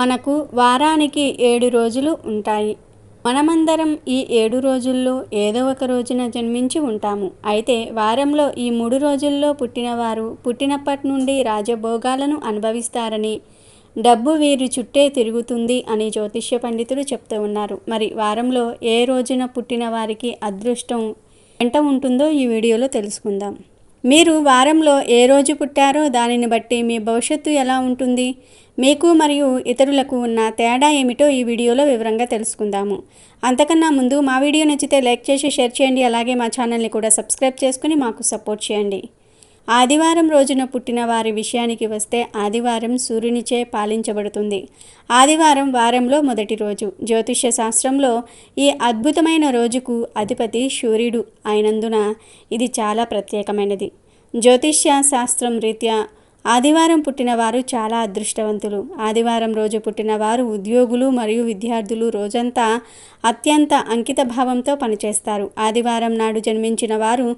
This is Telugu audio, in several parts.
మనకు వారానికి 7 రోజులు ఉంటాయి. మనమందరం ఈ 7 రోజుల్లో ఏదో ఒక రోజున జన్మించి ఉంటాము. అయితే వారంలో ఈ 3 రోజుల్లో పుట్టినవారు పుట్టినప్పటి నుండి రాజభోగాలను అనుభవిస్తారని, డబ్బు వీరి చుట్టే తిరుగుతుంది అని జ్యోతిష్య పండితులు చెప్తూ ఉన్నారు. మరి వారంలో ఏ రోజున పుట్టిన వారికి అదృష్టం ఎంత ఉంటుందో ఈ వీడియోలో తెలుసుకుందాం. మీరు వారంలో ఏ రోజు పుట్టారో దానిని బట్టి మీ భవిష్యత్తు ఎలా ఉంటుంది, మీకు మరియు ఇతరులకు ఉన్న తేడా ఏమిటో ఈ వీడియోలో వివరంగా తెలుసుకుందాము. అంతకన్నా ముందు మా వీడియో నచ్చితే లైక్ చేసి షేర్ చేయండి. అలాగే మా ఛానల్ని కూడా సబ్స్క్రైబ్ చేసుకుని మాకు సపోర్ట్ చేయండి. ఆదివారం రోజున పుట్టిన వారి విషయానికి వస్తే ఆదివారం సూర్యునిచే పాలించబడుతుంది. ఆదివారం వారంలో మొదటి రోజు. జ్యోతిష్య శాస్త్రంలో ఈ అద్భుతమైన రోజుకు అధిపతి సూర్యుడు అయినందున ఇది చాలా ప్రత్యేకమైనది. జ్యోతిష్య శాస్త్రం రీత్యా ఆదివారం పుట్టినవారు చాలా అదృష్టవంతులు. ఆదివారం రోజు పుట్టినవారు ఉద్యోగులు మరియు విద్యార్థులు రోజంతా అత్యంత అంకిత భావంతో పనిచేస్తారు. ఆదివారం నాడు జన్మించిన వారు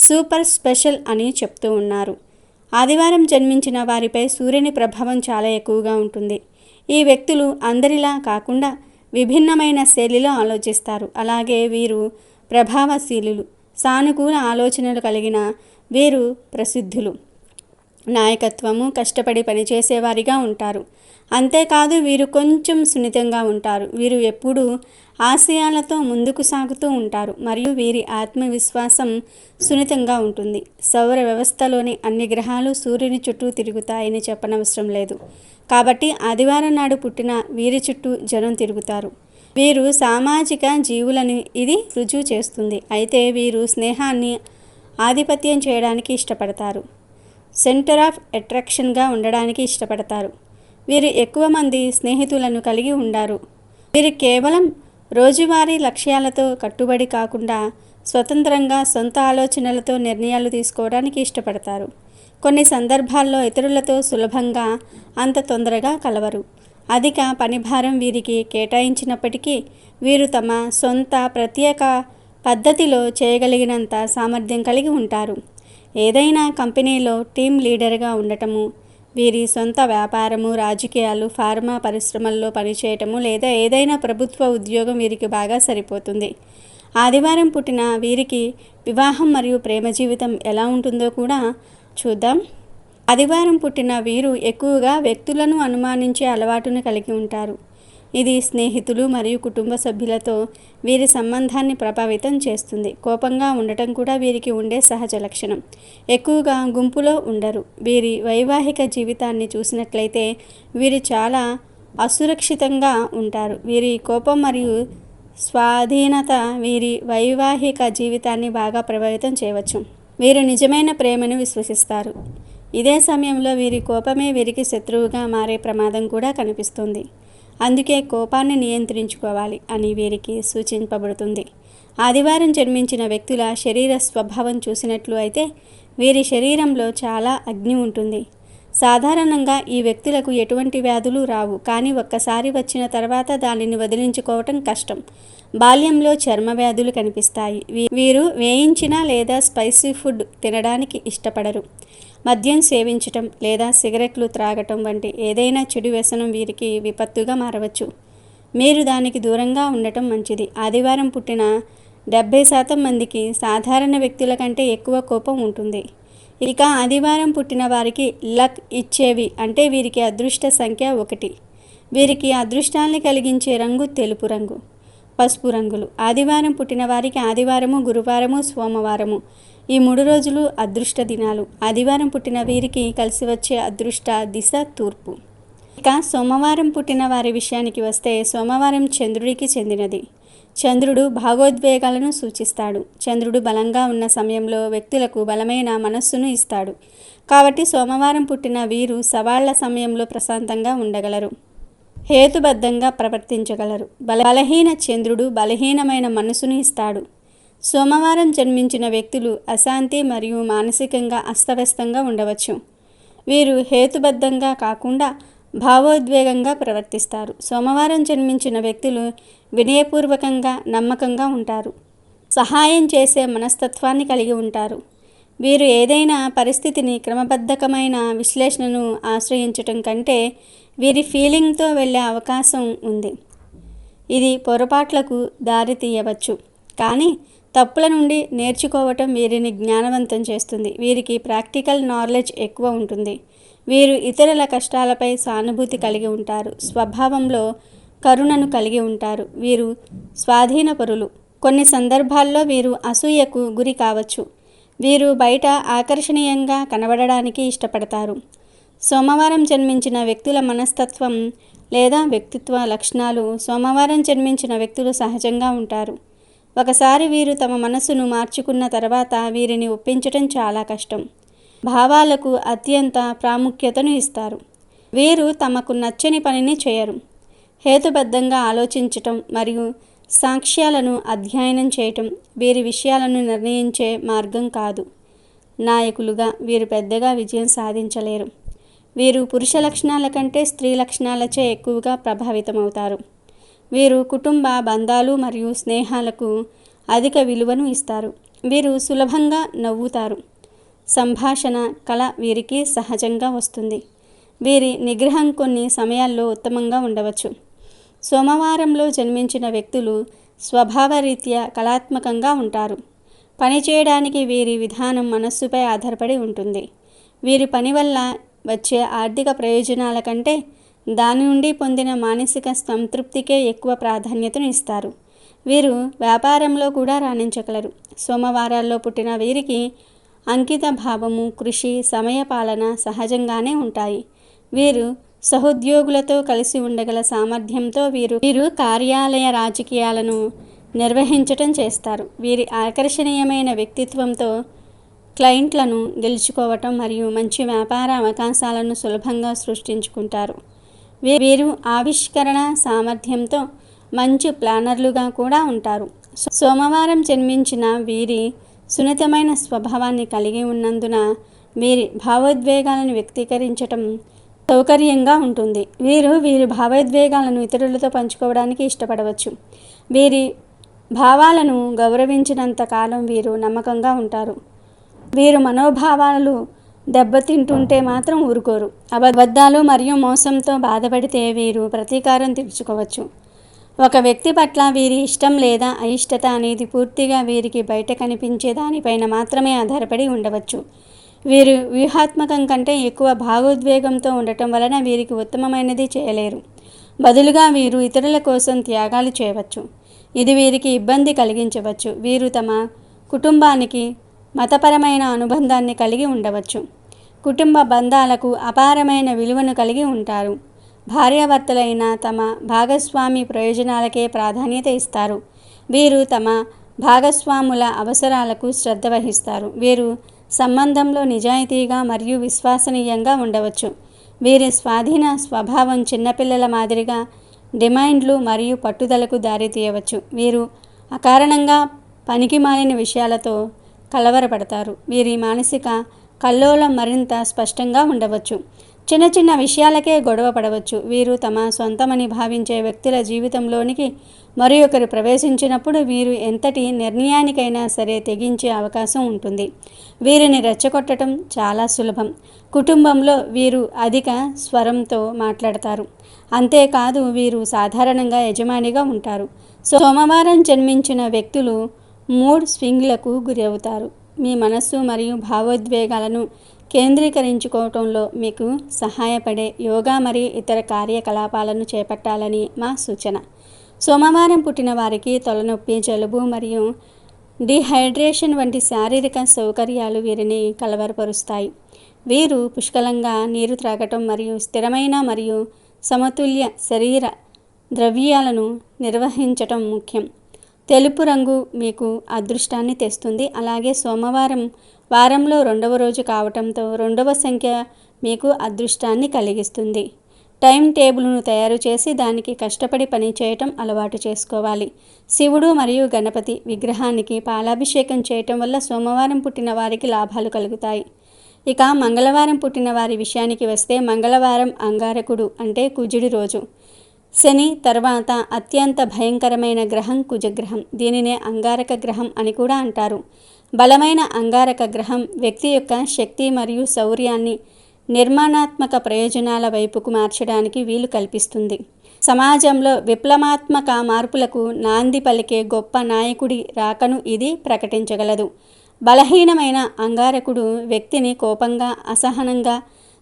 సూపర్ స్పెషల్ అని చెప్తూ ఉన్నారు. ఆదివారం జన్మించిన వారిపై సూర్యుని ప్రభావం చాలా ఎక్కువగా ఉంటుంది. ఈ వ్యక్తులు అందరిలా కాకుండా విభిన్నమైన శైలిలో ఆలోచిస్తారు. అలాగే వీరు ప్రభావశీలులు, సానుకూల ఆలోచనలు కలిగిన వీరు ప్రసిద్ధులు. నాయకత్వము, కష్టపడి పనిచేసేవారిగా ఉంటారు. అంతేకాదు వీరు కొంచెం సున్నితంగా ఉంటారు. వీరు ఎప్పుడూ ఆశయాలతో ముందుకు సాగుతూ ఉంటారు మరియు వీరి ఆత్మవిశ్వాసం సున్నితంగా ఉంటుంది. సౌర వ్యవస్థలోని అన్ని గ్రహాలు సూర్యుని చుట్టూ తిరుగుతాయని చెప్పనవసరం లేదు. కాబట్టి ఆదివారం నాడు పుట్టిన వీరి చుట్టూ జనం తిరుగుతారు. వీరు సామాజిక జీవులని ఇది రుజువు చేస్తుంది. అయితే వీరు స్నేహాన్ని ఆధిపత్యం చేయడానికి ఇష్టపడతారు. సెంటర్ ఆఫ్ అట్రాక్షన్గా ఉండడానికి ఇష్టపడతారు. వీరు ఎక్కువ మంది స్నేహితులను కలిగి ఉండారు. వీరు కేవలం రోజువారీ లక్ష్యాలతో కట్టుబడి కాకుండా స్వతంత్రంగా సొంత ఆలోచనలతో నిర్ణయాలు తీసుకోవడానికి ఇష్టపడతారు. కొన్ని సందర్భాల్లో ఇతరులతో సులభంగా అంత తొందరగా కలవరు. అధిక పనిభారం వీరికి కేటాయించినప్పటికీ వీరు తమ సొంత ప్రత్యేక పద్ధతిలో చేయగలిగినంత సామర్థ్యం కలిగి ఉంటారు. ఏదైనా కంపెనీలో టీం లీడర్గా ఉండటము, వీరి సొంత వ్యాపారము, రాజకీయాలు, ఫార్మా పరిశ్రమల్లో పనిచేయటము లేదా ఏదైనా ప్రభుత్వ ఉద్యోగం వీరికి బాగా సరిపోతుంది. ఆదివారం పుట్టిన వీరికి వివాహం మరియు ప్రేమ జీవితం ఎలా ఉంటుందో కూడా చూద్దాం. ఆదివారం పుట్టిన వీరు ఎక్కువగా వ్యక్తులను అనుమానించే అలవాటును కలిగి ఉంటారు. ఇది స్నేహితులు మరియు కుటుంబ సభ్యులతో వీరి సంబంధాన్ని ప్రభావితం చేస్తుంది. కోపంగా ఉండటం కూడా వీరికి ఉండే సహజ లక్షణం. ఎక్కువగా గుంపులో ఉండరు. వీరి వైవాహిక జీవితాన్ని చూసినట్లయితే వీరు చాలా అసురక్షితంగా ఉంటారు. వీరి కోపం మరియు స్వాధీనత వీరి వైవాహిక జీవితాన్ని బాగా ప్రభావితం చేయవచ్చు. వీరు నిజమైన ప్రేమను విశ్వసిస్తారు. ఇదే సమయంలో వీరి కోపమే వీరికి శత్రువుగా మారే ప్రమాదం కూడా కనిపిస్తుంది. అందుకే కోపాన్ని నియంత్రించుకోవాలి అని వీరికి సూచింపబడుతుంది. ఆదివారం జన్మించిన వ్యక్తుల శరీర స్వభావం చూసినట్లు అయితే వీరి శరీరంలో చాలా అగ్ని ఉంటుంది. సాధారణంగా ఈ వ్యక్తులకు ఎటువంటి వ్యాధులు రావు, కానీ ఒక్కసారి వచ్చిన తర్వాత దానిని వదిలించుకోవటం కష్టం. బాల్యంలో చర్మ వ్యాధులు కనిపిస్తాయి. వీరు వేయించిన లేదా స్పైసీ ఫుడ్ తినడానికి ఇష్టపడరు. మద్యం సేవించటం లేదా సిగరెట్లు త్రాగటం వంటి ఏదైనా చెడు వ్యసనం వీరికి విపత్తుగా మారవచ్చు. మీరు దానికి దూరంగా ఉండటం మంచిది. ఆదివారం పుట్టిన 70% మందికి సాధారణ వ్యక్తుల కంటే ఎక్కువ కోపం ఉంటుంది. ఇక ఆదివారం పుట్టిన వారికి లక్ ఇచ్చేవి అంటే వీరికి అదృష్ట సంఖ్య 1. వీరికి అదృష్టాన్ని కలిగించే రంగు తెలుపు రంగు, పసుపు రంగులు. ఆదివారం పుట్టిన వారికి ఆదివారము, గురువారము, సోమవారము ఈ 3 రోజులు అదృష్ట దినాలు. ఆదివారం పుట్టిన వీరికి కలిసి వచ్చే అదృష్ట దిశ తూర్పు. ఇక సోమవారం పుట్టిన వారి విషయానికి వస్తే సోమవారం చంద్రుడికి చెందినది. చంద్రుడు భావోద్వేగాలను సూచిస్తాడు. చంద్రుడు బలంగా ఉన్న సమయంలో వ్యక్తులకు బలమైన మనస్సును ఇస్తాడు. కాబట్టి సోమవారం పుట్టిన వీరు సవాళ్ల సమయంలో ప్రశాంతంగా ఉండగలరు, హేతుబద్ధంగా ప్రవర్తించగలరు. బలహీన చంద్రుడు బలహీనమైన మనసును ఇస్తాడు. సోమవారం జన్మించిన వ్యక్తులు అశాంతి మరియు మానసికంగా అస్తవ్యస్తంగా ఉండవచ్చు. వీరు హేతుబద్ధంగా కాకుండా భావోద్వేగంగా ప్రవర్తిస్తారు. సోమవారం జన్మించిన వ్యక్తులు వినయపూర్వకంగా, నమ్మకంగా ఉంటారు. సహాయం చేసే మనస్తత్వాన్ని కలిగి ఉంటారు. వీరు ఏదైనా పరిస్థితిని క్రమబద్ధకమైన విశ్లేషణను ఆశ్రయించటం కంటే వీరి ఫీలింగ్తో వెళ్ళే అవకాశం ఉంది. ఇది పొరపాట్లకు దారి తీయవచ్చు, కానీ తప్పుల నుండి నేర్చుకోవటం వీరిని జ్ఞానవంతం చేస్తుంది. వీరికి ప్రాక్టికల్ నాలెడ్జ్ ఎక్కువ ఉంటుంది. వీరు ఇతరుల కష్టాలపై సానుభూతి కలిగి ఉంటారు. స్వభావంలో కరుణను కలిగి ఉంటారు. వీరు స్వాధీనపరులు. కొన్ని సందర్భాల్లో వీరు అసూయకు గురి కావచ్చు. వీరు బయట ఆకర్షణీయంగా కనబడడానికి ఇష్టపడతారు. సోమవారం జన్మించిన వ్యక్తుల మనస్తత్వం లేదా వ్యక్తిత్వ లక్షణాలు. సోమవారం జన్మించిన వ్యక్తులు సహజంగా ఉంటారు. ఒకసారి వీరు తమ మనసును మార్చుకున్న తర్వాత వీరిని ఒప్పించటం చాలా కష్టం. భావాలకు అత్యంత ప్రాముఖ్యతను ఇస్తారు. వీరు తమకు నచ్చని పనిని చేయరు. హేతుబద్ధంగా ఆలోచించటం మరియు సాక్ష్యాలను అధ్యయనం చేయటం వీరి విషయాలను నిర్ణయించే మార్గం కాదు. నాయకులుగా వీరు పెద్దగా విజయం సాధించలేరు. వీరు పురుష లక్షణాల కంటే స్త్రీ లక్షణాలచే ఎక్కువగా ప్రభావితమవుతారు. వీరు కుటుంబ బంధాలు మరియు స్నేహాలకు అధిక విలువను ఇస్తారు. వీరు సులభంగా నవ్వుతారు. సంభాషణ కళ వీరికి సహజంగా వస్తుంది. వీరి నిగ్రహం కొన్ని సమయాల్లో ఉత్తమంగా ఉండవచ్చు. సోమవారంలో జన్మించిన వ్యక్తులు స్వభావరీత్యా కళాత్మకంగా ఉంటారు. పనిచేయడానికి వీరి విధానం మనస్సుపై ఆధారపడి ఉంటుంది. వీరి పని వల్ల వచ్చే ఆర్థిక ప్రయోజనాల కంటే దాని నుండి పొందిన మానసిక సంతృప్తికే ఎక్కువ ప్రాధాన్యతను ఇస్తారు. వీరు వ్యాపారంలో కూడా రాణించగలరు. సోమవారాల్లో పుట్టిన వీరికి అంకిత భావము, కృషి, సమయపాలన సహజంగానే ఉంటాయి. వీరు సహోద్యోగులతో కలిసి ఉండగల సామర్థ్యంతో వీరు కార్యాలయ రాజకీయాలను నిర్వహించటం చేస్తారు. వీరి ఆకర్షణీయమైన వ్యక్తిత్వంతో క్లయింట్లను గెలుచుకోవటం మరియు మంచి వ్యాపార అవకాశాలను సులభంగా సృష్టించుకుంటారు. వీరు ఆవిష్కరణ సామర్థ్యంతో మంచి ప్లానర్లుగా కూడా ఉంటారు. సోమవారం జన్మించిన వీరి సున్నితమైన స్వభావాన్ని కలిగి ఉన్నందున వీరి భావోద్వేగాలను వ్యక్తీకరించటం సౌకర్యంగా ఉంటుంది. వీరి భావోద్వేగాలను ఇతరులతో పంచుకోవడానికి ఇష్టపడవచ్చు. వీరి భావాలను గౌరవించినంత కాలం వీరు నమ్మకంగా ఉంటారు. వీరు మనోభావాలు దెబ్బతింటుంటే మాత్రం ఊరుకోరు. అబద్ధాలు మరియు మోసంతో బాధపడితే వీరు ప్రతీకారం తీర్చుకోవచ్చు. ఒక వ్యక్తి పట్ల వీరి ఇష్టం లేదా అయిష్టత అనేది పూర్తిగా వీరికి బయట కనిపించే దానిపైన మాత్రమే ఆధారపడి ఉండవచ్చు. వీరు వ్యూహాత్మకం కంటే ఎక్కువ భావోద్వేగంతో ఉండటం వలన వీరికి ఉత్తమమైనది చేయలేరు. బదులుగా వీరు ఇతరుల కోసం త్యాగాలు చేయవచ్చు. ఇది వీరికి ఇబ్బంది కలిగించవచ్చు. వీరు తమ కుటుంబానికి మతపరమైన అనుబంధాన్ని కలిగి ఉండవచ్చు. కుటుంబ బంధాలకు అపారమైన విలువను కలిగి ఉంటారు. భార్యాభర్తలైన తమ భాగస్వామి ప్రయోజనాలకే ప్రాధాన్యత ఇస్తారు. వీరు తమ భాగస్వాముల అవసరాలకు శ్రద్ధ వహిస్తారు. వీరు సంబంధంలో నిజాయితీగా మరియు విశ్వసనీయంగా ఉండవచ్చు. వీరి స్వాధీన స్వభావం చిన్నపిల్లల మాదిరిగా డిమాండ్లు మరియు పట్టుదలకు దారితీయవచ్చు. వీరు అకారణంగా పనికిమాలిన విషయాలతో కలవరపడతారు. వీరి మానసిక కల్లోలం మరింత స్పష్టంగా ఉండవచ్చు. చిన్న చిన్న విషయాలకే గొడవ పడవచ్చు. వీరు తమ సొంతమని భావించే వ్యక్తుల జీవితంలోనికి మరి ఒకరు ప్రవేశించినప్పుడు వీరు ఎంతటి నిర్ణయానికైనా సరే తెగించే అవకాశం ఉంటుంది. వీరిని రెచ్చగొట్టడం చాలా సులభం. కుటుంబంలో వీరు అధిక స్వరంతో మాట్లాడతారు. అంతేకాదు వీరు సాధారణంగా యజమానిగా ఉంటారు. సోమవారం జన్మించిన వ్యక్తులు మూడ్ స్వింగ్లకు గురి అవుతారు. మీ మనస్సు మరియు భావోద్వేగాలను కేంద్రీకరించుకోవటంలో మీకు సహాయపడే యోగా మరియు ఇతర కార్యకలాపాలను చేపట్టాలని మా సూచన. సోమవారం పుట్టిన వారికి తలనొప్పి, జలుబు మరియు డీహైడ్రేషన్ వంటి శారీరక సౌకర్యాలు వీరిని కలవరపరుస్తాయి. వీరు పుష్కలంగా నీరు త్రాగటం మరియు స్థిరమైన మరియు సమతుల్య శరీర ద్రవ్యాలను నిర్వహించటం ముఖ్యం. తెలుపు రంగు మీకు అదృష్టాన్ని తెస్తుంది. అలాగే సోమవారం వారంలో 2వ రోజు కావటంతో 2వ సంఖ్య మీకు అదృష్టాన్ని కలిగిస్తుంది. టైం టేబుల్ను తయారు చేసి దానికి కష్టపడి పని చేయటం అలవాటు చేసుకోవాలి. శివుడు మరియు గణపతి విగ్రహానికి పాలాభిషేకం చేయటం వల్ల సోమవారం పుట్టిన వారికి లాభాలు కలుగుతాయి. ఇక మంగళవారం పుట్టిన వారి విషయానికి వస్తే మంగళవారం అంగారకుడు అంటే కుజుడి రోజు. శని తర్వాత అత్యంత భయంకరమైన గ్రహం కుజగ్రహం. దీనినే అంగారక గ్రహం అని కూడా అంటారు. బలమైన అంగారక గ్రహం వ్యక్తి యొక్క శక్తి మరియు శౌర్యాన్ని నిర్మాణాత్మక ప్రయోజనాల వైపుకు మార్చడానికి వీలు కల్పిస్తుంది. సమాజంలో విప్లవాత్మక మార్పులకు నాంది పలికే గొప్ప నాయకుడి రాకను ఇది ప్రకటించగలదు. బలహీనమైన అంగారకుడు వ్యక్తిని కోపంగా, అసహనంగా,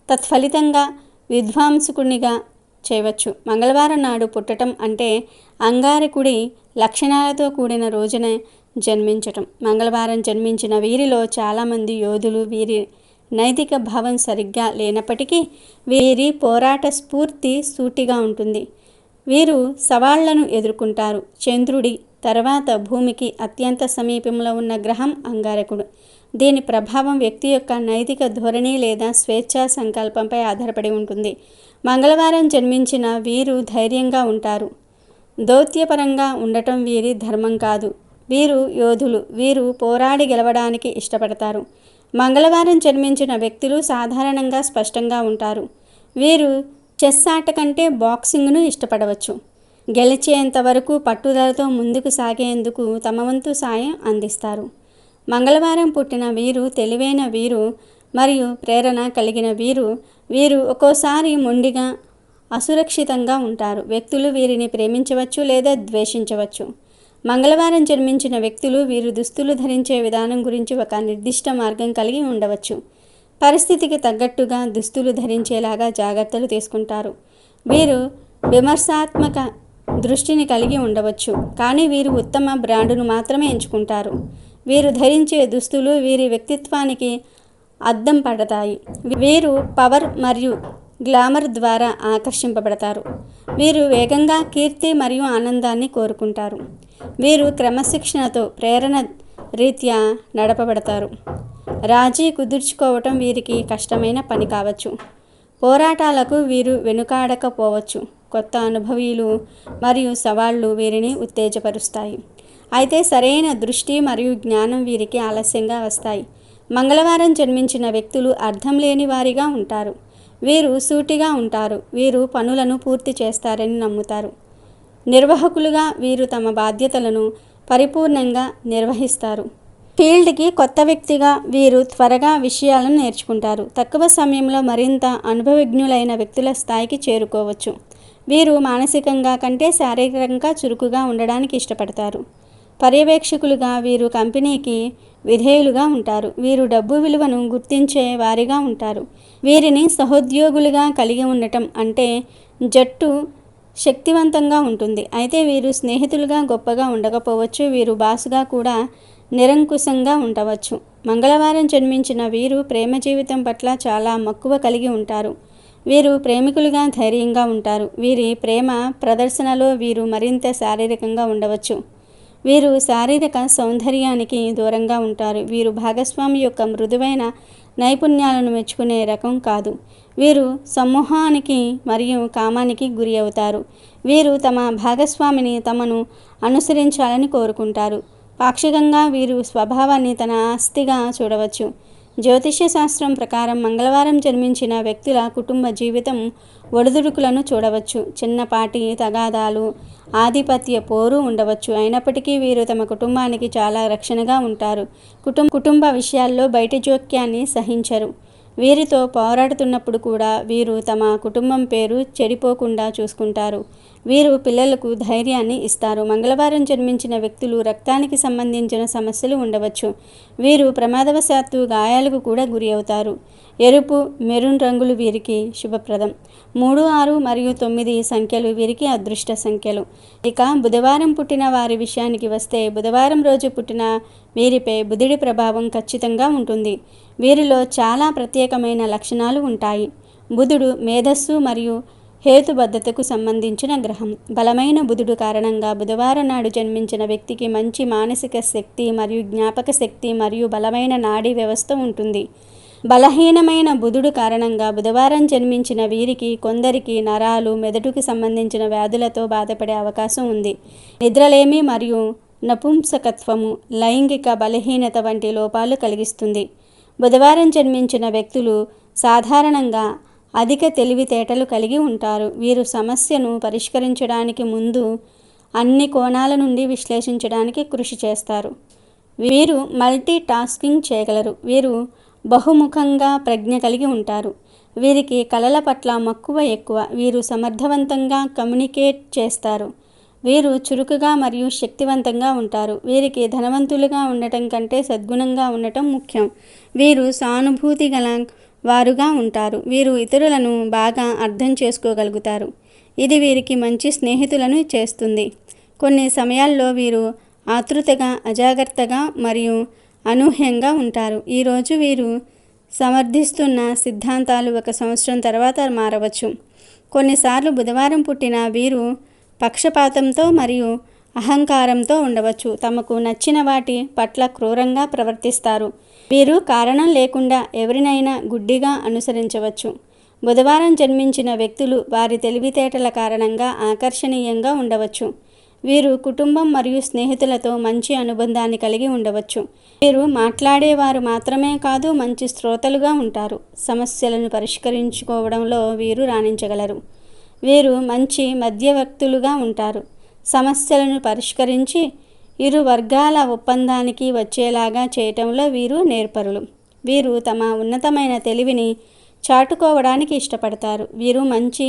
తత్ఫలితంగా విధ్వంసకునిగా చేయవచ్చు. మంగళవారం నాడు పుట్టడం అంటే అంగారకుడి లక్షణాలతో కూడిన రోజున జన్మించటం. మంగళవారం జన్మించిన వీరిలో చాలామంది యోధులు. వీరి నైతిక భావం సరిగ్గా లేనప్పటికీ వీరి పోరాట స్ఫూర్తి సూటిగా ఉంటుంది. వీరు సవాళ్లను ఎదుర్కొంటారు. చంద్రుడి తర్వాత భూమికి అత్యంత సమీపంలో ఉన్న గ్రహం అంగారకుడు. దీని ప్రభావం వ్యక్తి యొక్క నైతిక ధోరణి లేదా స్వేచ్ఛా సంకల్పంపై ఆధారపడి ఉంటుంది. మంగళవారం జన్మించిన వీరు ధైర్యంగా ఉంటారు. దౌత్యపరంగా ఉండటం వీరి ధర్మం కాదు. వీరు యోధులు. వీరు పోరాడి గెలవడానికి ఇష్టపడతారు. మంగళవారం జన్మించిన వ్యక్తులు సాధారణంగా స్పష్టంగా ఉంటారు. వీరు చెస్ ఆట కంటే బాక్సింగ్ను ఇష్టపడవచ్చు. గెలిచేంత వరకు పట్టుదలతో ముందుకు సాగేందుకు తమ వంతు సాయం అందిస్తారు. మంగళవారం పుట్టిన వీరు తెలివైన వీరు మరియు ప్రేరణ కలిగిన వీరు. వీరు ఒక్కోసారి మొండిగా, అసురక్షితంగా ఉంటారు. వ్యక్తులు వీరిని ప్రేమించవచ్చు లేదా ద్వేషించవచ్చు. మంగళవారం జన్మించిన వ్యక్తులు వీరు దుస్తులు ధరించే విధానం గురించి ఒక నిర్దిష్ట మార్గం కలిగి ఉండవచ్చు. పరిస్థితికి తగ్గట్టుగా దుస్తులు ధరించేలాగా జాగ్రత్తలు తీసుకుంటారు. వీరు విమర్శాత్మక దృష్టిని కలిగి ఉండవచ్చు, కానీ వీరు ఉత్తమ బ్రాండును మాత్రమే ఎంచుకుంటారు. వీరు ధరించే దుస్తులు వీరి వ్యక్తిత్వానికి అద్దం పడతాయి. వీరు పవర్ మరియు గ్లామర్ ద్వారా ఆకర్షింపబడతారు. వీరు వేగంగా కీర్తి మరియు ఆనందాన్ని కోరుకుంటారు. వీరు క్రమశిక్షణతో ప్రేరణ రీత్యా నడపబడతారు. రాజీ కుదుర్చుకోవటం వీరికి కష్టమైన పని కావచ్చు. పోరాటాలకు వీరు వెనుకాడకపోవచ్చు. కొత్త అనుభవీలు మరియు సవాళ్లు వీరిని ఉత్తేజపరుస్తాయి. అయితే సరైన దృష్టి మరియు జ్ఞానం వీరికి ఆలస్యంగా వస్తాయి. మంగళవారం జన్మించిన వ్యక్తులు అర్థం లేని వారిగా ఉంటారు. వీరు సూటిగా ఉంటారు. వీరు పనులను పూర్తి చేస్తారని నమ్ముతారు. నిర్వాహకులుగా వీరు తమ బాధ్యతలను పరిపూర్ణంగా నిర్వహిస్తారు. ఫీల్డ్కి కొత్త వ్యక్తిగా వీరు త్వరగా విషయాలను నేర్చుకుంటారు. తక్కువ సమయంలో మరింత అనుభవజ్ఞులైన వ్యక్తుల స్థాయికి చేరుకోవచ్చు. వీరు మానసికంగా కంటే శారీరకంగా చురుకుగా ఉండడానికి ఇష్టపడతారు. పర్యవేక్షకులుగా వీరు కంపెనీకి విధేయులుగా ఉంటారు. వీరు డబ్బు విలువను గుర్తించే వారిగా ఉంటారు. వీరిని సహోద్యోగులుగా కలిగి ఉండటం అంటే జట్టు శక్తివంతంగా ఉంటుంది. అయితే వీరు స్నేహితులుగా గొప్పగా ఉండకపోవచ్చు. వీరు బాసుగా కూడా నిరంకుశంగా ఉండవచ్చు. మంగళవారం జన్మించిన వీరు ప్రేమ జీవితం పట్ల చాలా మక్కువ కలిగి ఉంటారు. వీరు ప్రేమికులుగా ధైర్యంగా ఉంటారు. వీరి ప్రేమ ప్రదర్శనలో వీరు మరింత శారీరకంగా ఉండవచ్చు. వీరు శారీరక సౌందర్యానికి దూరంగా ఉంటారు. వీరు భాగస్వామి యొక్క మృదువైన నైపుణ్యాలను మెచ్చుకునే రకం కాదు. వీరు సమూహానికి మరియు కామానికి గురి అవుతారు. వీరు తమ భాగస్వామిని తమను అనుసరించాలని కోరుకుంటారు. పాక్షికంగా వీరు స్వభావాన్ని తన ఆస్తిగా చూడవచ్చు. జ్యోతిష్య శాస్త్రం ప్రకారం మంగళవారం జన్మించిన వ్యక్తుల కుటుంబ జీవితం ఒడిదుడుకులను చూడవచ్చు. చిన్నపాటి తగాదాలు, ఆధిపత్య పోరు ఉండవచ్చు. అయినప్పటికీ వీరు తమ కుటుంబానికి చాలా రక్షణగా ఉంటారు. కుటుంబ విషయాల్లో బయటి జోక్యాన్ని సహించరు. వీరితో పోరాడుతున్నప్పుడు కూడా వీరు తమ కుటుంబం పేరు చెడిపోకుండా చూసుకుంటారు. వీరు పిల్లలకు ధైర్యాన్ని ఇస్తారు. మంగళవారం జన్మించిన వ్యక్తులు రక్తానికి సంబంధించిన సమస్యలు ఉండవచ్చు. వీరు ప్రమాదవశాత్తు గాయాలకు కూడా గురి అవుతారు. ఎరుపు, మెరూన్ రంగులు వీరికి శుభప్రదం. 3, 6 మరియు 9 సంఖ్యలు వీరికి అదృష్ట సంఖ్యలు. ఇక బుధవారం పుట్టిన వారి విషయానికి వస్తే, బుధవారం రోజు పుట్టిన వీరిపై బుధుడి ప్రభావం ఖచ్చితంగా ఉంటుంది. వీరిలో చాలా ప్రత్యేకమైన లక్షణాలు ఉంటాయి. బుధుడు మేధస్సు మరియు హేతుబద్ధతకు సంబంధించిన గ్రహం. బలమైన బుధుడు కారణంగా బుధవారం నాడు జన్మించిన వ్యక్తికి మంచి మానసిక శక్తి మరియు జ్ఞాపక శక్తి మరియు బలమైన నాడీ వ్యవస్థ ఉంటుంది. బలహీనమైన బుధుడు కారణంగా బుధవారం జన్మించిన వీరికి కొందరికి నరాలు, మెదడుకు సంబంధించిన వ్యాధులతో బాధపడే అవకాశం ఉంది. నిద్రలేమి మరియు నపుంసకత్వము, లైంగిక బలహీనత వంటి లోపాలు కలిగిస్తుంది. బుధవారం జన్మించిన వ్యక్తులు సాధారణంగా అధిక తెలివితేటలు కలిగి ఉంటారు. వీరు సమస్యను పరిష్కరించడానికి ముందు అన్ని కోణాల నుండి విశ్లేషించడానికి కృషి చేస్తారు. వీరు మల్టీ టాస్కింగ్ చేయగలరు. వీరు బహుముఖంగా ప్రజ్ఞ కలిగి ఉంటారు. వీరికి కళల పట్ల మక్కువ ఎక్కువ. వీరు సమర్థవంతంగా కమ్యూనికేట్ చేస్తారు. వీరు చురుకుగా మరియు శక్తివంతంగా ఉంటారు. వీరికి ధనవంతులుగా ఉండటం కంటే సద్గుణంగా ఉండటం ముఖ్యం. వీరు సానుభూతి గల వారుగా ఉంటారు. వీరు ఇతరులను బాగా అర్థం చేసుకోగలుగుతారు. ఇది వీరికి మంచి స్నేహితులను చేస్తుంది. కొన్ని సమయాల్లో వీరు ఆతృతగా, అజాగ్రత్తగా మరియు అనూహ్యంగా ఉంటారు. ఈరోజు వీరు సమర్థిస్తున్న సిద్ధాంతాలు 1 సంవత్సరం తర్వాత మారవచ్చు. కొన్నిసార్లు బుధవారం పుట్టిన వీరు పక్షపాతంతో మరియు అహంకారంతో ఉండవచ్చు. తమకు నచ్చిన వాటి పట్ల క్రూరంగా ప్రవర్తిస్తారు. వీరు కారణం లేకుండా ఎవరినైనా గుడ్డిగా అనుసరించవచ్చు. బుధవారం జన్మించిన వ్యక్తులు వారి తెలివితేటల కారణంగా ఆకర్షణీయంగా ఉండవచ్చు. వీరు కుటుంబం మరియు స్నేహితులతో మంచి అనుబంధాన్ని కలిగి ఉండవచ్చు. వీరు మాట్లాడేవారు మాత్రమే కాదు, మంచి శ్రోతలుగా ఉంటారు. సమస్యలను పరిష్కరించుకోవడంలో వీరు రాణించగలరు. వీరు మంచి మధ్యవర్తులుగా ఉంటారు. సమస్యలను పరిష్కరించి ఇరు వర్గాల ఒప్పందానికి వచ్చేలాగా చేయటంలో వీరు నేర్పరులు. వీరు తమ ఉన్నతమైన తెలివిని చాటుకోవడానికి ఇష్టపడతారు. వీరు మంచి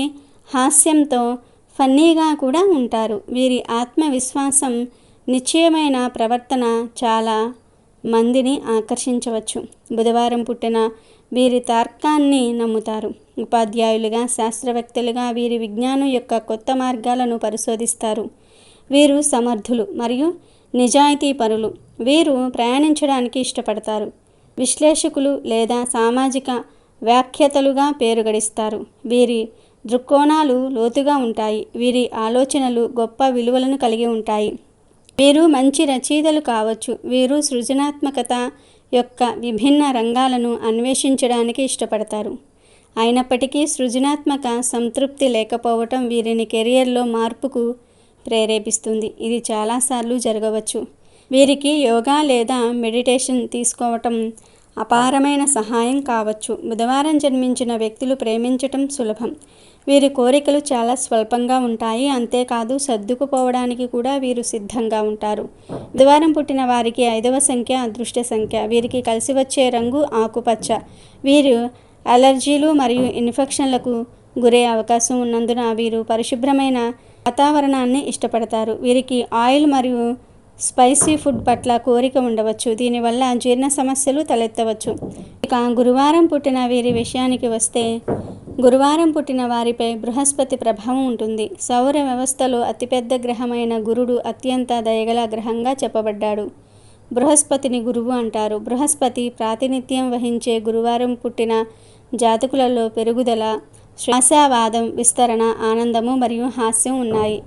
హాస్యంతో ఫన్నీగా కూడా ఉంటారు. వీరి ఆత్మవిశ్వాసం, నిశ్చయమైన ప్రవర్తన చాలా మందిని ఆకర్షించవచ్చు. బుధవారం పుట్టిన వీరి తర్కాన్ని నమ్ముతారు. ఉపాధ్యాయులుగా, శాస్త్రవేత్తలుగా వీరి విజ్ఞానం యొక్క కొత్త మార్గాలను పరిశోధిస్తారు. వీరు సమర్థులు మరియు నిజాయితీపరులు. వీరు ప్రయాణించడానికి ఇష్టపడతారు. విశ్లేషకులు లేదా సామాజిక వ్యాఖ్యాతలుగా పేరు గడిస్తారు. వీరి దృక్కోణాలు లోతుగా ఉంటాయి. వీరి ఆలోచనలు గొప్ప విలువలను కలిగి ఉంటాయి. వీరు మంచి రచయితలు కావచ్చు. వీరు సృజనాత్మకత యొక్క విభిన్న రంగాలను అన్వేషించడానికి ఇష్టపడతారు. అయినప్పటికీ సృజనాత్మక సంతృప్తి లేకపోవటం వీరిని కెరియర్లో మార్పుకు ప్రేరేపిస్తుంది. ఇది చాలాసార్లు జరగవచ్చు. వీరికి యోగా లేదా మెడిటేషన్ తీసుకోవటం అపారమైన సహాయం కావచ్చు. బుధవారం జన్మించిన వ్యక్తులు ప్రేమించటం సులభం. వీరి కోరికలు చాలా స్వల్పంగా ఉంటాయి. అంతేకాదు సర్దుకుపోవడానికి కూడా వీరు సిద్ధంగా ఉంటారు. బుధవారం పుట్టిన వారికి 5వ సంఖ్య అదృష్ట సంఖ్య. వీరికి కలిసి వచ్చే రంగు ఆకుపచ్చ. వీరు అలర్జీలు మరియు ఇన్ఫెక్షన్లకు గురయ్యే అవకాశం ఉన్నందున వీరు పరిశుభ్రమైన వాతావరణాన్ని ఇష్టపడతారు. వీరికి ఆయిల్ మరియు స్పైసీ ఫుడ్ పట్ల కోరిక ఉండవచ్చు. దీనివల్ల జీర్ణ సమస్యలు తలెత్తవచ్చు. ఇక గురువారం పుట్టిన వీరి విషయానికి వస్తే, గురువారం పుట్టిన వారిపై బృహస్పతి ప్రభావం ఉంటుంది. సౌర వ్యవస్థలో అతిపెద్ద గ్రహమైన గురుడు అత్యంత దయగల గ్రహంగా చెప్పబడ్డాడు. బృహస్పతిని గురువు అంటారు. బృహస్పతి ప్రాతినిధ్యం వహించే గురువారం పుట్టిన జాతకులలో పెరుగుదల, ఆశావాదం, విస్తరణ, ఆనందము మరియు హాస్యం ఉన్నాయి.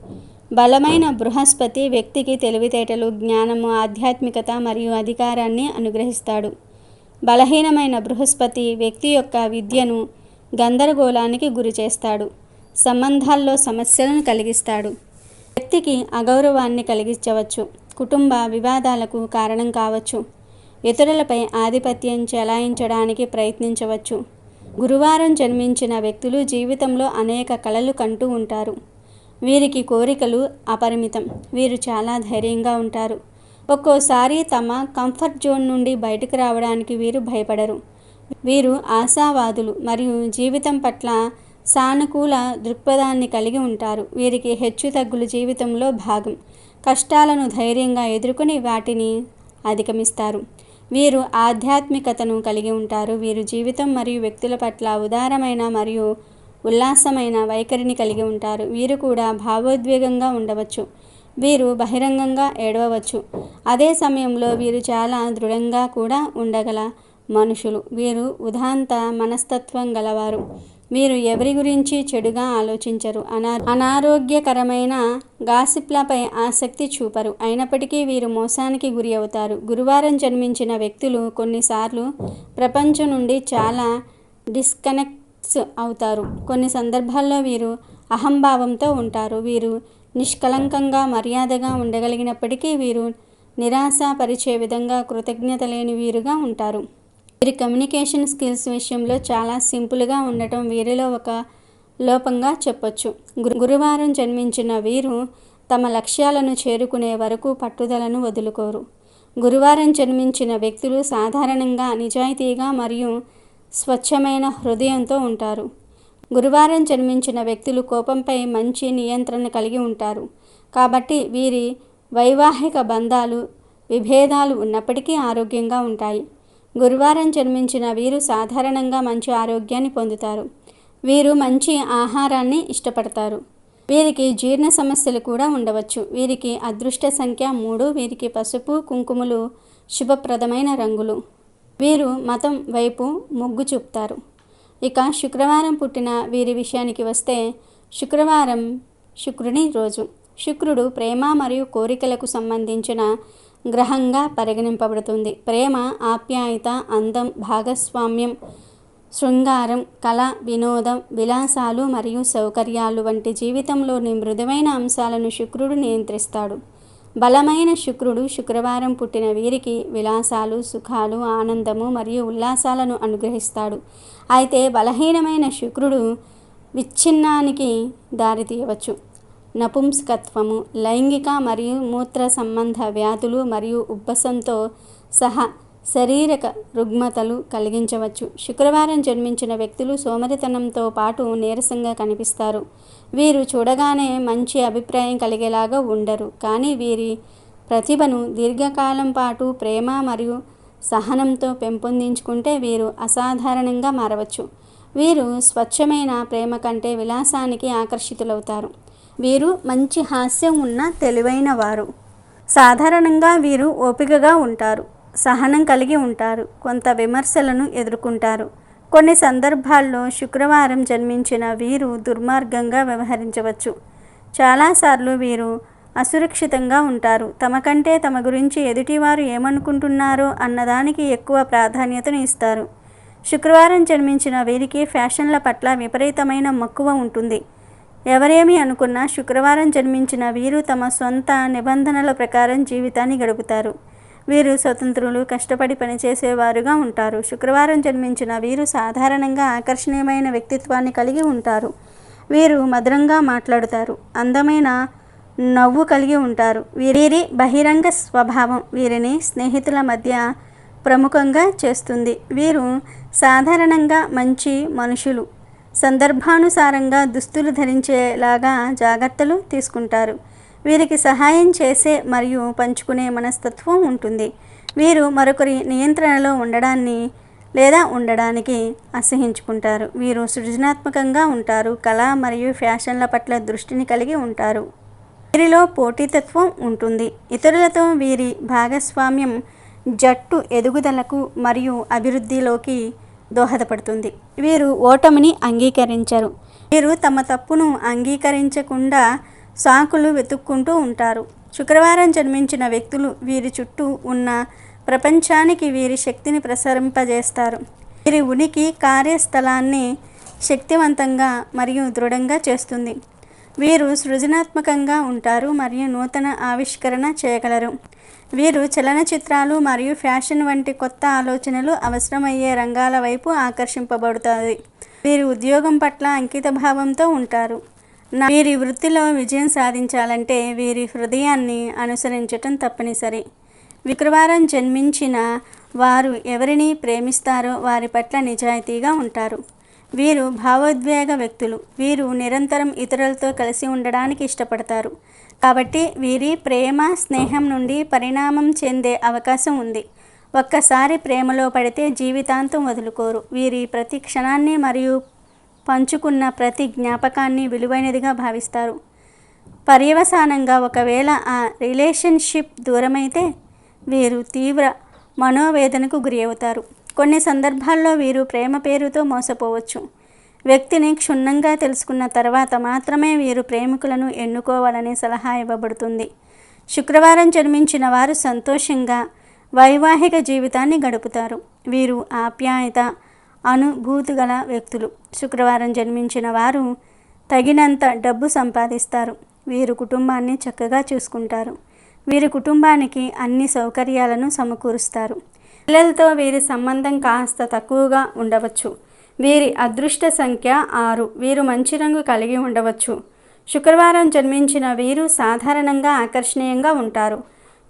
బలమైన బృహస్పతి వ్యక్తికి తెలివితేటలు, జ్ఞానము, ఆధ్యాత్మికత మరియు అధికారాన్ని అనుగ్రహిస్తాడు. బలహీనమైన బృహస్పతి వ్యక్తి యొక్క విద్యను గందరగోళానికి గురి చేస్తాడు. సంబంధాల్లో సమస్యలను కలిగిస్తాడు. వ్యక్తికి అగౌరవాన్ని కలిగించవచ్చు. కుటుంబ వివాదాలకు కారణం కావచ్చు. ఇతరులపై ఆధిపత్యం చెలాయించడానికి ప్రయత్నించవచ్చు. గురువారం జన్మించిన వ్యక్తులు జీవితంలో అనేక కలలు కంటూ ఉంటారు. వీరికి కోరికలు అపరిమితం. వీరు చాలా ధైర్యంగా ఉంటారు. ఒక్కోసారి తమ కంఫర్ట్ జోన్ నుండి బయటకు రావడానికి వీరు భయపడరు. వీరు ఆశావాదులు మరియు జీవితం పట్ల సానుకూల దృక్పథాన్ని కలిగి ఉంటారు. వీరికి హెచ్చుతగ్గులు జీవితంలో భాగం. కష్టాలను ధైర్యంగా ఎదుర్కొని వాటిని అధిగమిస్తారు. వీరు ఆధ్యాత్మికతను కలిగి ఉంటారు. వీరు జీవితం మరియు వ్యక్తుల పట్ల ఉదారమైన మరియు ఉల్లాసమైన వైఖరిని కలిగి ఉంటారు. వీరు కూడా భావోద్వేగంగా ఉండవచ్చు. వీరు బహిరంగంగా ఏడవవచ్చు. అదే సమయంలో వీరు చాలా దృఢంగా కూడా ఉండగల మనుషులు. వీరు ఉదాంత మనస్తత్వం గలవారు. వీరు ఎవరి గురించి చెడుగా ఆలోచించరు. అనారోగ్యకరమైన గాసిప్లపై ఆసక్తి చూపరు. అయినప్పటికీ వీరు మోసానికి గురి అవుతారు. గురువారం జన్మించిన వ్యక్తులు కొన్నిసార్లు ప్రపంచం నుండి చాలా డిస్కనెక్ట్స్ అవుతారు. కొన్ని సందర్భాల్లో వీరు అహంభావంతో ఉంటారు. వీరు నిష్కళంకంగా, మర్యాదగా ఉండగలిగినప్పటికీ వీరు నిరాశపరిచే విధంగా కృతజ్ఞత లేని వీరుగా ఉంటారు. వీరి కమ్యూనికేషన్ స్కిల్స్ విషయంలో చాలా సింపుల్గా ఉండటం వీరిలో ఒక లోపంగా చెప్పొచ్చు. గురువారం జన్మించిన వీరు తమ లక్ష్యాలను చేరుకునే వరకు పట్టుదలను వదులుకోరు. గురువారం జన్మించిన వ్యక్తులు సాధారణంగా నిజాయితీగా మరియు స్వచ్ఛమైన హృదయంతో ఉంటారు. గురువారం జన్మించిన వ్యక్తులు కోపంపై మంచి నియంత్రణ కలిగి ఉంటారు. కాబట్టి వీరి వైవాహిక బంధాలు విభేదాలు ఉన్నప్పటికీ ఆరోగ్యంగా ఉంటాయి. గురువారం జన్మించిన వీరు సాధారణంగా మంచి ఆరోగ్యాన్ని పొందుతారు. వీరు మంచి ఆహారాన్ని ఇష్టపడతారు. వీరికి జీర్ణ సమస్యలు కూడా ఉండవచ్చు. వీరికి అదృష్ట సంఖ్య 3. వీరికి పసుపు కుంకుమలు శుభప్రదమైన రంగులు. వీరు మతం వైపు మొగ్గు చూపుతారు. ఇక శుక్రవారం పుట్టిన వీరి విషయానికి వస్తే, శుక్రవారం శుక్రుని రోజు. శుక్రుడు ప్రేమ మరియు కోరికలకు సంబంధించిన గ్రహంగా పరిగణింపబడుతుంది. ప్రేమ, ఆప్యాయత, అందం, భాగస్వామ్యం, శృంగారం, కళ, వినోదం, విలాసాలు మరియు సౌకర్యాలు వంటి జీవితంలోని మృదువైన అంశాలను శుక్రుడు నియంత్రిస్తాడు. బలమైన శుక్రుడు శుక్రవారం పుట్టిన వీరికి విలాసాలు, సుఖాలు, ఆనందము మరియు ఉల్లాసాలను అనుగ్రహిస్తాడు. అయితే బలహీనమైన శుక్రుడు విచ్ఛిన్నానికి దారితీయవచ్చు. నపుంసకత్వము, లైంగిక మరియు మూత్ర సంబంధ వ్యాధులు మరియు ఉబ్బసంతో సహా శారీరక రుగ్మతలు కలిగించవచ్చు. శుక్రవారం జన్మించిన వ్యక్తులు సోమరితనంతో పాటు నీరసంగా కనిపిస్తారు. వీరు చూడగానే మంచి అభిప్రాయం కలిగేలాగా ఉండరు, కానీ వీరి ప్రతిభను దీర్ఘకాలం పాటు ప్రేమ మరియు సహనంతో పెంపొందించుకుంటే వీరు అసాధారణంగా మారవచ్చు. వీరు స్వచ్ఛమైన ప్రేమ కంటే విలాసానికి ఆకర్షితులవుతారు. వీరు మంచి హాస్యం ఉన్న తెలివైన వారు. సాధారణంగా వీరు ఓపికగా ఉంటారు, సహనం కలిగి ఉంటారు, కొంత విమర్శలను ఎదుర్కొంటారు. కొన్ని సందర్భాల్లో శుక్రవారం జన్మించిన వీరు దుర్మార్గంగా వ్యవహరించవచ్చు. చాలాసార్లు వీరు అసురక్షితంగా ఉంటారు. తమ కంటే తమ గురించి ఎదుటివారు ఏమనుకుంటున్నారో అన్నదానికి ఎక్కువ ప్రాధాన్యతను ఇస్తారు. శుక్రవారం జన్మించిన వీరికి ఫ్యాషన్ల పట్ల విపరీతమైన మక్కువ ఉంటుంది. ఎవరేమి అనుకున్నా శుక్రవారం జన్మించిన వీరు తమ సొంత నిబంధనల ప్రకారం జీవితాన్ని గడుపుతారు. వీరు స్వతంత్రులు, కష్టపడి పనిచేసేవారుగా ఉంటారు. శుక్రవారం జన్మించిన వీరు సాధారణంగా ఆకర్షణీయమైన వ్యక్తిత్వాన్ని కలిగి ఉంటారు. వీరు మధురంగా మాట్లాడుతారు, అందమైన నవ్వు కలిగి ఉంటారు. వీరి బహిరంగ స్వభావం వీరిని స్నేహితుల మధ్య ప్రముఖంగా చేస్తుంది. వీరు సాధారణంగా మంచి మనుషులు. సందర్భానుసారంగా దుస్తులు ధరించేలాగా జాగ్రత్తలు తీసుకుంటారు. వీరికి సహాయం చేసే మరియు పంచుకునే మనస్తత్వం ఉంటుంది. వీరు మరొకరి నియంత్రణలో ఉండడానికి అసహించుకుంటారు. వీరు సృజనాత్మకంగా ఉంటారు, కళ మరియు ఫ్యాషన్ల పట్ల దృష్టిని కలిగి ఉంటారు. వీరిలో పోటీతత్వం ఉంటుంది. ఇతరులతో వీరి భాగస్వామ్యం జట్టు ఎదుగుదలకు మరియు అభివృద్ధిలోకి దోహదపడుతుంది. వీరు ఓటమిని అంగీకరించరు. వీరు తమ తప్పును అంగీకరించకుండా సాకులు వెతుక్కుంటూ ఉంటారు. శుక్రవారం జన్మించిన వ్యక్తులు వీరి చుట్టూ ఉన్న ప్రపంచానికి వీరి శక్తిని ప్రసరింపజేస్తారు. వీరి ఉనికి కార్యస్థలాన్ని శక్తివంతంగా మరియు దృఢంగా చేస్తుంది. వీరు సృజనాత్మకంగా ఉంటారు మరియు నూతన ఆవిష్కరణ చేయగలరు. వీరు చలనచిత్రాలు మరియు ఫ్యాషన్ వంటి కొత్త ఆలోచనలు అవసరమయ్యే రంగాల వైపు ఆకర్షింపబడుతుంది. వీరు ఉద్యోగం పట్ల అంకితభావంతో ఉంటారు. వీరి వృత్తిలో విజయం సాధించాలంటే వీరి హృదయాన్ని అనుసరించటం తప్పనిసరి. శుక్రవారం జన్మించిన వారు ఎవరిని ప్రేమిస్తారో వారి పట్ల నిజాయితీగా ఉంటారు. వీరు భావోద్వేగ వ్యక్తులు. వీరు నిరంతరం ఇతరులతో కలిసి ఉండడానికి ఇష్టపడతారు. కాబట్టి వీరి ప్రేమ స్నేహం నుండి పరిణామం చెందే అవకాశం ఉంది. ఒక్కసారి ప్రేమలో పడితే జీవితాంతం వదులుకోరు. వీరి ప్రతి క్షణాన్ని మరియు పంచుకున్న ప్రతి జ్ఞాపకాన్ని విలువైనదిగా భావిస్తారు. పర్యవసానంగా ఒకవేళ ఆ రిలేషన్షిప్ దూరమైతే వీరు తీవ్ర మనోవేదనకు గురి అవుతారు. కొన్ని సందర్భాల్లో వీరు ప్రేమ పేరుతో మోసపోవచ్చు. వ్యక్తిని క్షుణ్ణంగా తెలుసుకున్న తర్వాత మాత్రమే వీరు ప్రేమికులను ఎన్నుకోవాలని సలహా ఇవ్వబడుతుంది. శుక్రవారం జన్మించిన వారు సంతోషంగా వైవాహిక జీవితాన్ని గడుపుతారు. వీరు ఆప్యాయత, అనుభూతి గల వ్యక్తులు. శుక్రవారం జన్మించిన వారు తగినంత డబ్బు సంపాదిస్తారు. వీరు కుటుంబాన్ని చక్కగా చూసుకుంటారు. వీరి కుటుంబానికి అన్ని సౌకర్యాలను సమకూరుస్తారు. పిల్లలతో వీరి సంబంధం కాస్త తక్కువగా ఉండవచ్చు. వీరి అదృష్ట సంఖ్య 6. వీరు మంచి రంగు కలిగి ఉండవచ్చు. శుక్రవారం జన్మించిన వీరు సాధారణంగా ఆకర్షణీయంగా ఉంటారు.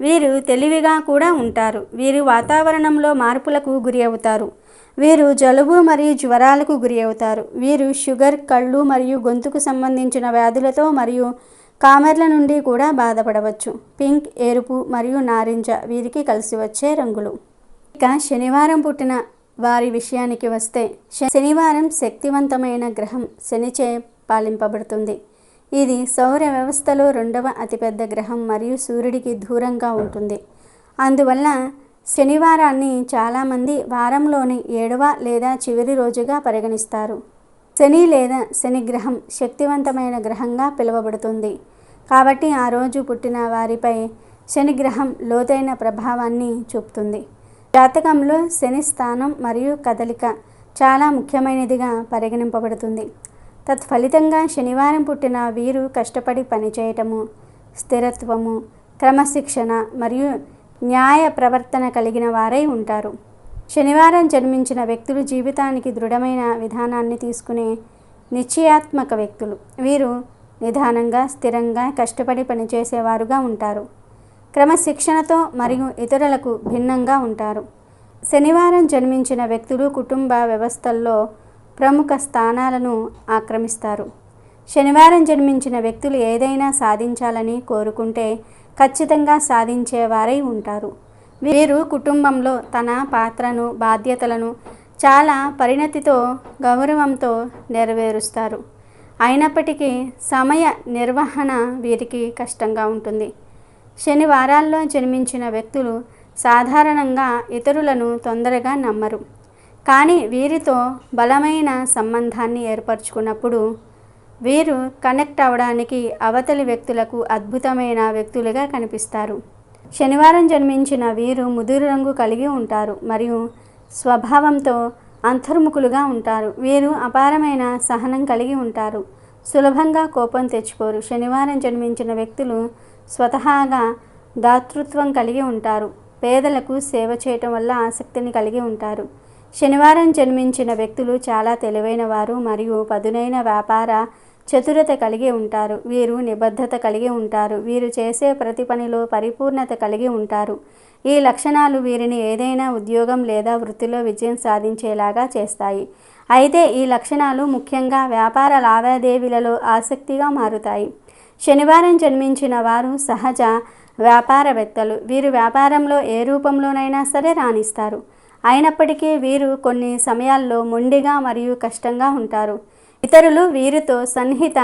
వీరు తెలివిగా కూడా ఉంటారు. వీరు వాతావరణంలో మార్పులకు గురి అవుతారు. వీరు జలుబు మరియు జ్వరాలకు గురి అవుతారు. వీరు షుగర్, కళ్ళు మరియు గొంతుకు సంబంధించిన వ్యాధులతో మరియు కామెర్ల నుండి కూడా బాధపడవచ్చు. పింక్, ఎరుపు మరియు నారింజ వీరికి కలిసి వచ్చే రంగులు. ఇక శనివారం పుట్టిన వారి విషయానికి వస్తే, శనివారం శక్తివంతమైన గ్రహం శనిచే పాలింపబడుతుంది. ఇది సౌర వ్యవస్థలో 2వ అతిపెద్ద గ్రహం మరియు సూర్యుడికి దూరంగా ఉంటుంది. అందువల్ల శనివారాన్ని చాలామంది వారంలోని 7వ లేదా చివరి రోజుగా పరిగణిస్తారు. శని లేదా శనిగ్రహం శక్తివంతమైన గ్రహంగా పిలువబడుతుంది. కాబట్టి ఆ రోజు పుట్టిన వారిపై శనిగ్రహం లోతైన ప్రభావాన్ని చూపుతుంది. జాతకంలో శని స్థానం మరియు కదలిక చాలా ముఖ్యమైనదిగా పరిగణింపబడుతుంది. తత్ఫలితంగా శనివారం పుట్టిన వీరు కష్టపడి పనిచేయటము, స్థిరత్వము, క్రమశిక్షణ మరియు న్యాయ ప్రవర్తన కలిగిన వారై ఉంటారు. శనివారం జన్మించిన వ్యక్తులు జీవితానికి దృఢమైన విధానాన్ని తీసుకునే నిశ్చయాత్మక వ్యక్తులు. వీరు నిదానంగా, స్థిరంగా, కష్టపడి పనిచేసేవారుగా ఉంటారు. క్రమశిక్షణతో మరియు ఇతరులకు భిన్నంగా ఉంటారు. శనివారం జన్మించిన వ్యక్తులు కుటుంబ వ్యవస్థల్లో ప్రముఖ స్థానాలను ఆక్రమిస్తారు. శనివారం జన్మించిన వ్యక్తులు ఏదైనా సాధించాలని కోరుకుంటే ఖచ్చితంగా సాధించేవారై ఉంటారు. వీరు కుటుంబంలో తన పాత్రను, బాధ్యతలను చాలా పరిణతితో, గౌరవంతో నెరవేరుస్తారు. అయినప్పటికీ సమయ నిర్వహణ వీరికి కష్టంగా ఉంటుంది. శనివారాల్లో జన్మించిన వ్యక్తులు సాధారణంగా ఇతరులను తొందరగా నమ్మరు. కానీ వీరితో బలమైన సంబంధాన్ని ఏర్పరచుకున్నప్పుడు వీరు కనెక్ట్ అవ్వడానికి అవతలి వ్యక్తులకు అద్భుతమైన వ్యక్తులుగా కనిపిస్తారు. శనివారం జన్మించిన వీరు ముదురు రంగు కలిగి ఉంటారు మరియు స్వభావంతో అంతర్ముఖులుగా ఉంటారు. వీరు అపారమైన సహనం కలిగి ఉంటారు. సులభంగా కోపం తెచ్చుకోరు. శనివారం జన్మించిన వ్యక్తులు స్వతహాగా దాతృత్వం కలిగి ఉంటారు. పేదలకు సేవ చేయటం వల్ల ఆసక్తిని కలిగి ఉంటారు. శనివారం జన్మించిన వ్యక్తులు చాలా తెలివైన వారు మరియు పదునైన వ్యాపార చతురత కలిగి ఉంటారు. వీరు నిబద్ధత కలిగి ఉంటారు. వీరు చేసే ప్రతి పనిలో పరిపూర్ణత కలిగి ఉంటారు. ఈ లక్షణాలు వీరిని ఏదైనా ఉద్యోగం లేదా వృత్తిలో విజయం సాధించేలాగా చేస్తాయి. అయితే ఈ లక్షణాలు ముఖ్యంగా వ్యాపార లావాదేవీలలో ఆసక్తిగా మారుతాయి. శనివారం జన్మించిన వారు సహజ వ్యాపారవేత్తలు. వీరు వ్యాపారంలో ఏ రూపంలోనైనా సరే రాణిస్తారు. అయినప్పటికీ వీరు కొన్ని సమయాల్లో మొండిగా మరియు కష్టంగా ఉంటారు. ఇతరులు వీరితో సన్నిహిత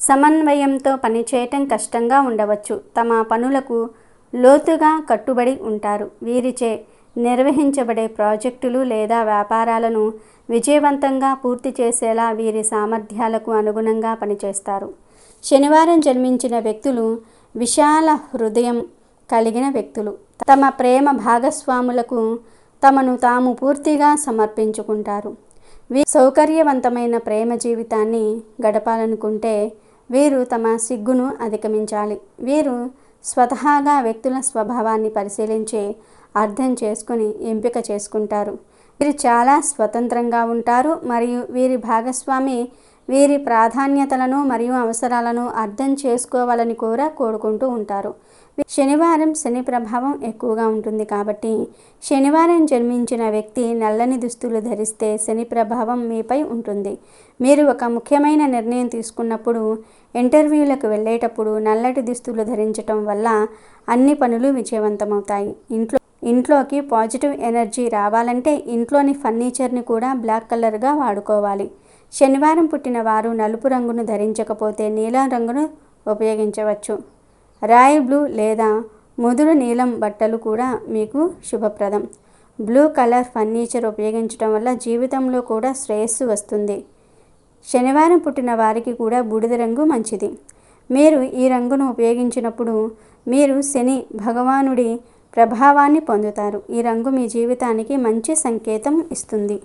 సమన్వయంతో పనిచేయటం కష్టంగా ఉండవచ్చు. తమ పనులకు లోతుగా కట్టుబడి ఉంటారు. వీరిచే నిర్వహించబడే ప్రాజెక్టులు లేదా వ్యాపారాలను విజయవంతంగా పూర్తి చేసేలా వీరి సామర్థ్యాలకు అనుగుణంగా పనిచేస్తారు. శనివారం జన్మించిన వ్యక్తులు విశాల హృదయం కలిగిన వ్యక్తులు. తమ ప్రేమ భాగస్వాములకు తమను తాము పూర్తిగా సమర్పించుకుంటారు. వీరు సౌకర్యవంతమైన ప్రేమ జీవితాన్ని గడపాలనుకుంటే వీరు తమ సిగ్గును అధిగమించాలి. వీరు స్వతహాగా వ్యక్తుల స్వభావాన్ని పరిశీలించి అర్థం చేసుకుని ఎంపిక చేసుకుంటారు. వీరు చాలా స్వతంత్రంగా ఉంటారు మరియు వీరి భాగస్వామి వీరి ప్రాధాన్యతలను మరియు అవసరాలను అర్థం చేసుకోవాలని కూడా కోరుకుంటూ ఉంటారు. శనివారం శని ప్రభావం ఎక్కువగా ఉంటుంది కాబట్టి శనివారం జన్మించిన వ్యక్తి నల్లని దుస్తులు ధరిస్తే శని ప్రభావం మీపై ఉంటుంది. మీరు ఒక ముఖ్యమైన నిర్ణయం తీసుకున్నప్పుడు, ఇంటర్వ్యూలకు వెళ్ళేటప్పుడు నల్లటి దుస్తులు ధరించటం వల్ల అన్ని పనులు విజయవంతమవుతాయి. ఇంట్లోకి పాజిటివ్ ఎనర్జీ రావాలంటే ఇంట్లోని ఫర్నిచర్ని కూడా బ్లాక్ కలర్గా వాడుకోవాలి. శనివారం పుట్టిన వారు నలుపు రంగును ధరించకపోతే నీలం రంగును ఉపయోగించవచ్చు. రాయల్ బ్లూ లేదా ముదురు నీలం బట్టలు కూడా మీకు శుభప్రదం. బ్లూ కలర్ ఫర్నిచర్ ఉపయోగించడం వల్ల జీవితంలో కూడా శ్రేయస్సు వస్తుంది. శనివారం పుట్టిన వారికి కూడా బూడిద రంగు మంచిది. మీరు ఈ రంగును ఉపయోగించినప్పుడు మీరు శని భగవానుడి ప్రభావాన్ని పొందుతారు. ఈ రంగు మీ జీవితానికి మంచి సంకేతం ఇస్తుంది.